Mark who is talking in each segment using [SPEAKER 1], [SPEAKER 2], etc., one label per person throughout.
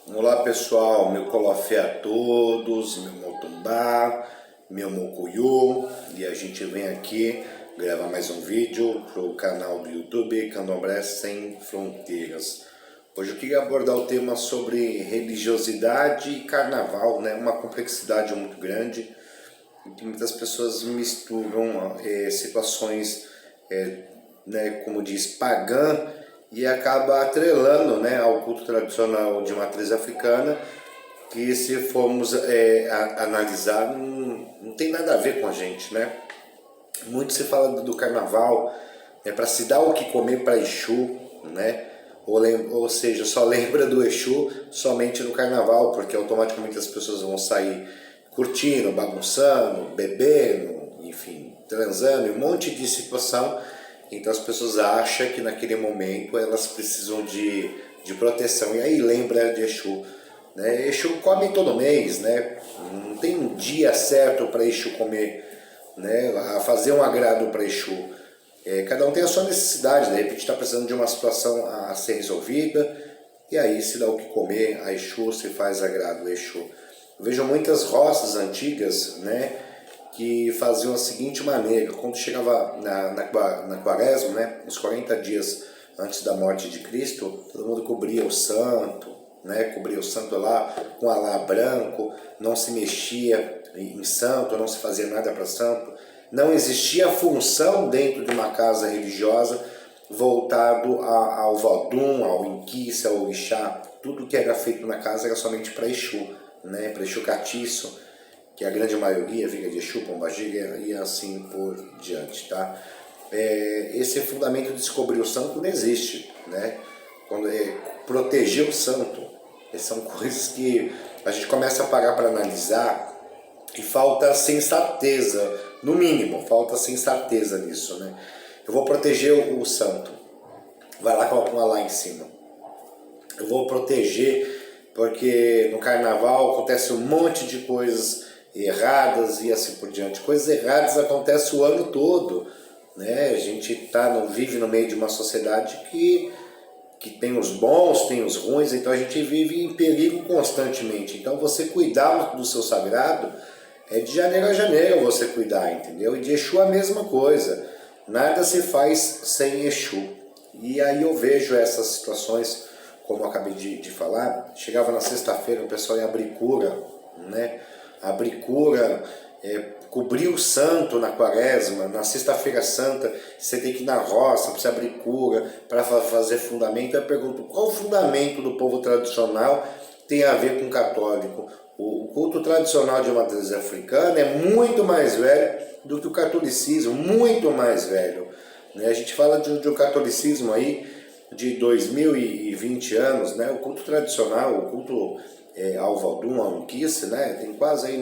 [SPEAKER 1] Olá pessoal, meu colofé a todos, meu motumbá, meu mocuyu, e a gente vem aqui gravar mais um vídeo pro canal do YouTube Candomblé Sem Fronteiras. Hoje eu queria abordar o tema sobre religiosidade e carnaval, né? Uma complexidade muito grande, em que muitas pessoas misturam situações, né, como diz, pagã, e acaba atrelando, né, ao culto tradicional de matriz africana, que se formos analisar, não tem nada a ver com a gente, né? Muito se fala do carnaval, né, para se dar o que comer para Exu, né? Ou seja, só lembra do Exu somente no carnaval, porque automaticamente as pessoas vão sair curtindo, bagunçando, bebendo, enfim, transando, e um monte de situação. Então as pessoas acham que naquele momento elas precisam de proteção, e aí lembra de Exu. Né? Exu come todo mês, né? Não tem um dia certo para Exu comer, né? A fazer um agrado para Exu. Cada um tem a sua necessidade, de repente está precisando de uma situação a ser resolvida, e aí se dá o que comer a Exu, se faz agrado a Exu. Eu vejo muitas roças antigas, né, que faziam da seguinte maneira: quando chegava na quaresma, né, uns 40 dias antes da morte de Cristo, todo mundo cobria o santo, né, cobria o santo lá com alá branco, não se mexia em santo, não se fazia nada para santo, não existia função dentro de uma casa religiosa voltado ao Vodum, ao Inquice, ao Orixá. Tudo que era feito na casa era somente para Exu, né, para Exu Catiço, que a grande maioria vinha de Exu, Pombagira e assim por diante, tá? Esse fundamento de descobrir o santo não existe, né? Quando proteger o santo, são coisas que a gente começa a parar para analisar e falta sensateza, no mínimo, falta sensateza nisso, né? Eu vou proteger o santo, vai lá com a lá em cima. Eu vou proteger porque no carnaval acontece um monte de coisas erradas e assim por diante. Coisas erradas acontecem o ano todo, né? A gente vive no meio de uma sociedade que tem os bons, tem os ruins, então a gente vive em perigo constantemente. Então você cuidar do seu sagrado é de janeiro a janeiro você cuidar, entendeu? E de Exu a mesma coisa. Nada se faz sem Exu. E aí eu vejo essas situações, como eu acabei de falar. Chegava na sexta-feira, o pessoal ia abrir cura, né? Abrir cura, cobrir o santo na quaresma. Na sexta-feira santa você tem que ir na roça para você abrir cura, para fazer fundamento. Eu pergunto, qual o fundamento do povo tradicional tem a ver com o católico? O culto tradicional de matriz africana é muito mais velho do que o catolicismo, muito mais velho. A gente fala de um catolicismo aí de 2020 anos, né? O culto tradicional, o culto ao Vodum, ao Inquice, né? Tem quase aí,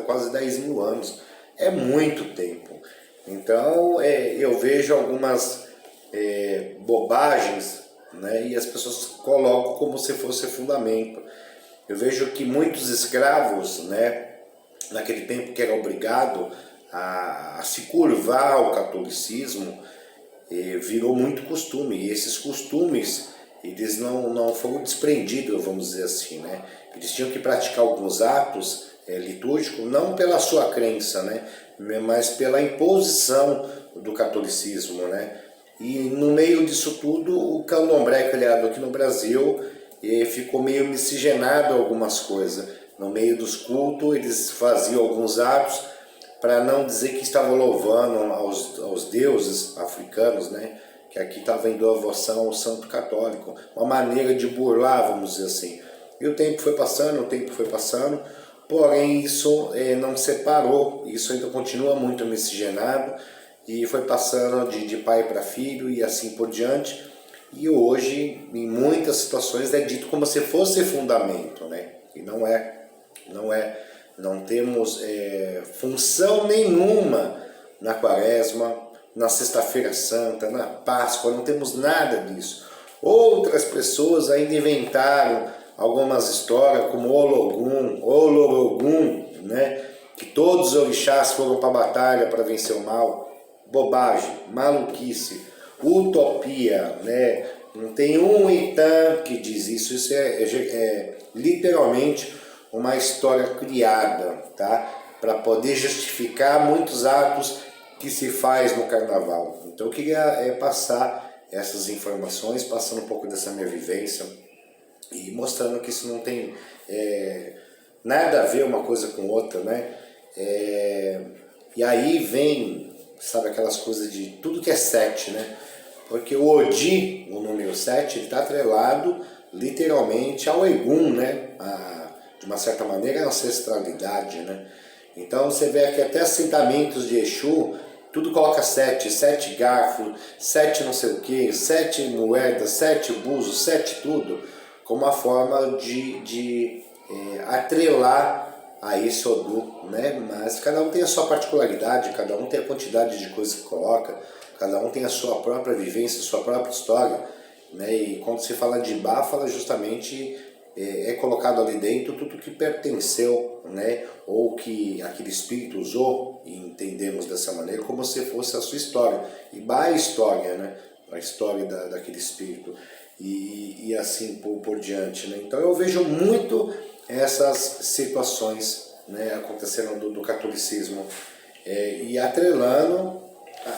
[SPEAKER 1] quase 10 mil anos. É muito tempo. Então eu vejo algumas bobagens, né? E as pessoas colocam como se fosse fundamento. Eu vejo que muitos escravos, né, naquele tempo que era obrigado a se curvar ao catolicismo, virou muito costume. E esses costumes, eles não foram desprendidos, vamos dizer assim, né? Eles tinham que praticar alguns atos litúrgicos, não pela sua crença, né, mas pela imposição do catolicismo, né? E no meio disso tudo, o candomblé criado aqui no Brasil ficou meio miscigenado algumas coisas. No meio dos cultos, eles faziam alguns atos para não dizer que estavam louvando aos deuses africanos, né? Que aqui estava em devoção ao santo católico. Uma maneira de burlar, vamos dizer assim. E o tempo foi passando, porém isso não separou. Isso ainda continua muito miscigenado e foi passando de pai para filho e assim por diante. E hoje, em muitas situações, é dito como se fosse fundamento, né? E não é. Não temos função nenhuma na quaresma, na sexta-feira santa, na Páscoa, não temos nada disso. Outras pessoas ainda inventaram algumas histórias, como Olorogum, né? Que todos os orixás foram para a batalha para vencer o mal. Bobagem, maluquice, utopia, né? Não tem um Itã que diz isso. Isso é literalmente uma história criada, tá? Para poder justificar muitos atos que se faz no carnaval. Então eu queria passar essas informações, passando um pouco dessa minha vivência e mostrando que isso não tem nada a ver uma coisa com outra, né? E aí vem, sabe, aquelas coisas de tudo que é 7, né? Porque o Odi, o número 7, ele está atrelado literalmente ao Egum, né? De uma certa maneira, a ancestralidade, né? Então você vê aqui até assentamentos de Exu, tudo coloca 7, 7 garfos, 7 não sei o que, 7 moedas, 7 búzios, 7 tudo, como uma forma de atrelar a esse Odu, né? Mas cada um tem a sua particularidade, cada um tem a quantidade de coisas que coloca, cada um tem a sua própria vivência, a sua própria história, né? E quando se fala de Bá, fala justamente colocado ali dentro tudo que pertenceu, né? Ou que aquele espírito usou, e entendemos dessa maneira, como se fosse a sua história. E Bá é a história, né? A história daquele espírito. E assim por diante, né? Então eu vejo muito essas situações, né, acontecendo do catolicismo e atrelando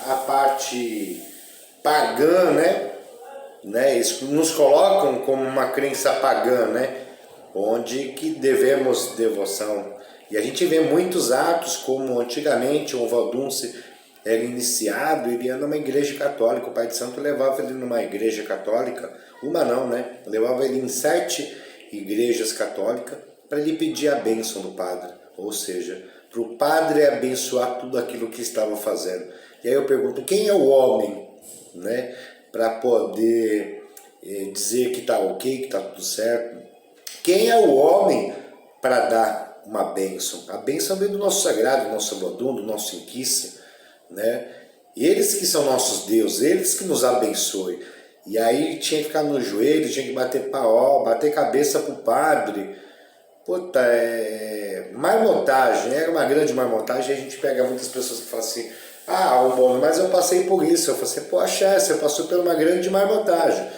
[SPEAKER 1] a parte pagã, né? Eles nos colocam como uma crença pagã, né? Onde que devemos devoção. E a gente vê muitos atos, como antigamente o Valdunce era iniciado, ele ia numa igreja católica, o Pai de Santo levava ele numa igreja católica, uma não, né? Levava ele em 7 igrejas católicas para ele pedir a bênção do padre, ou seja, para o padre abençoar tudo aquilo que estava fazendo. E aí eu pergunto, quem é o homem, né? Para poder dizer que está ok, que está tudo certo? Quem é o homem para dar uma bênção? A bênção vem do nosso sagrado, do nosso Vodun, do nosso Inquice, né? Eles que são nossos deuses, eles que nos abençoem. E aí tinha que ficar no joelho, tinha que bater paó, bater cabeça pro padre. Puta, marmotagem, era uma grande marmotagem. E a gente pega muitas pessoas que falam assim, bom, mas eu passei por isso. Eu falei assim, poxa, você passou por uma grande marmotagem.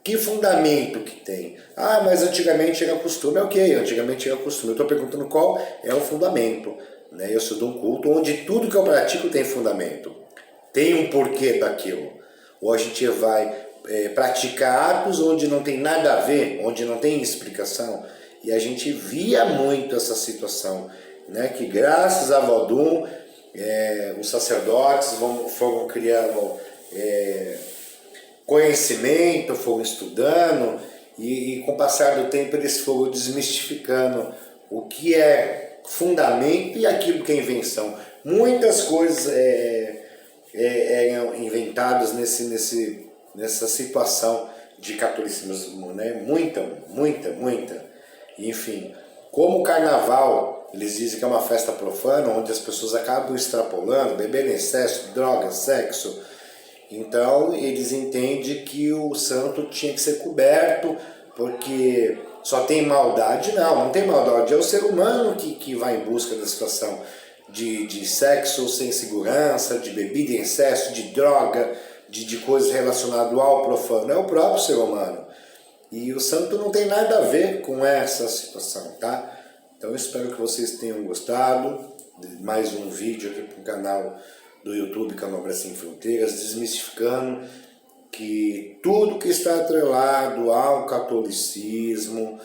[SPEAKER 1] Que fundamento que tem? Mas antigamente era costume. Ok, antigamente era costume. Eu estou perguntando qual é o fundamento. Né? Eu sou de um culto onde tudo que eu pratico tem fundamento. Tem um porquê daquilo. Ou a gente vai praticar atos onde não tem nada a ver, onde não tem explicação. E a gente via muito essa situação. Né? Que graças a Vodun, os sacerdotes foram criando conhecimento, foram estudando e com o passar do tempo eles foram desmistificando o que é fundamento e aquilo que é invenção. Muitas coisas eram inventadas nessa situação de catolicismo, né? Muita. Enfim, como o carnaval, eles dizem que é uma festa profana, onde as pessoas acabam extrapolando, bebendo em excesso, droga, sexo. Então eles entendem que o santo tinha que ser coberto, porque só tem maldade. Não tem maldade, é o ser humano que vai em busca da situação de sexo sem segurança, de bebida em excesso, de droga, de coisas relacionadas ao profano, é o próprio ser humano. E o santo não tem nada a ver com essa situação, tá? Então eu espero que vocês tenham gostado de mais um vídeo aqui para o canal do YouTube Candomblé Sem Fronteiras, desmistificando que tudo que está atrelado ao catolicismo,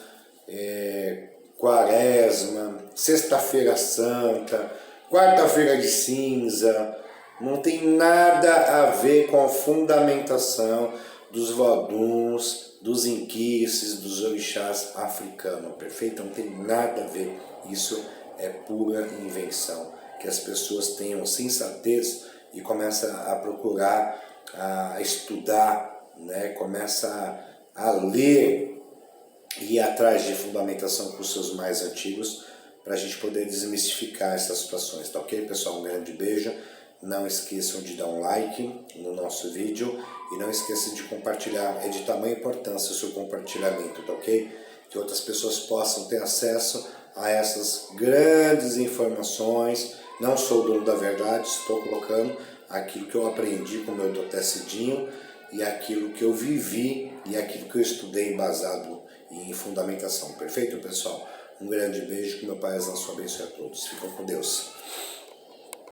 [SPEAKER 1] quaresma, sexta-feira santa, quarta-feira de cinza, não tem nada a ver com a fundamentação dos voduns, dos inquices, dos orixás africanos, perfeito? Não tem nada a ver, isso é pura invenção. Que as pessoas tenham sensatez e começam a procurar, a estudar, né? Começa a ler e ir atrás de fundamentação com os seus mais antigos, para a gente poder desmistificar essas situações, tá ok, pessoal? Um grande beijo, não esqueçam de dar um like no nosso vídeo e não esqueçam de compartilhar, é de tamanha importância o seu compartilhamento, tá ok? Que outras pessoas possam ter acesso a essas grandes informações. Não sou o dono da verdade, estou colocando aquilo que eu aprendi com o meu Dr. Cidinho e aquilo que eu vivi e aquilo que eu estudei embasado em fundamentação. Perfeito, pessoal? Um grande beijo, que meu Pai na sua bênção a todos. Ficam com Deus.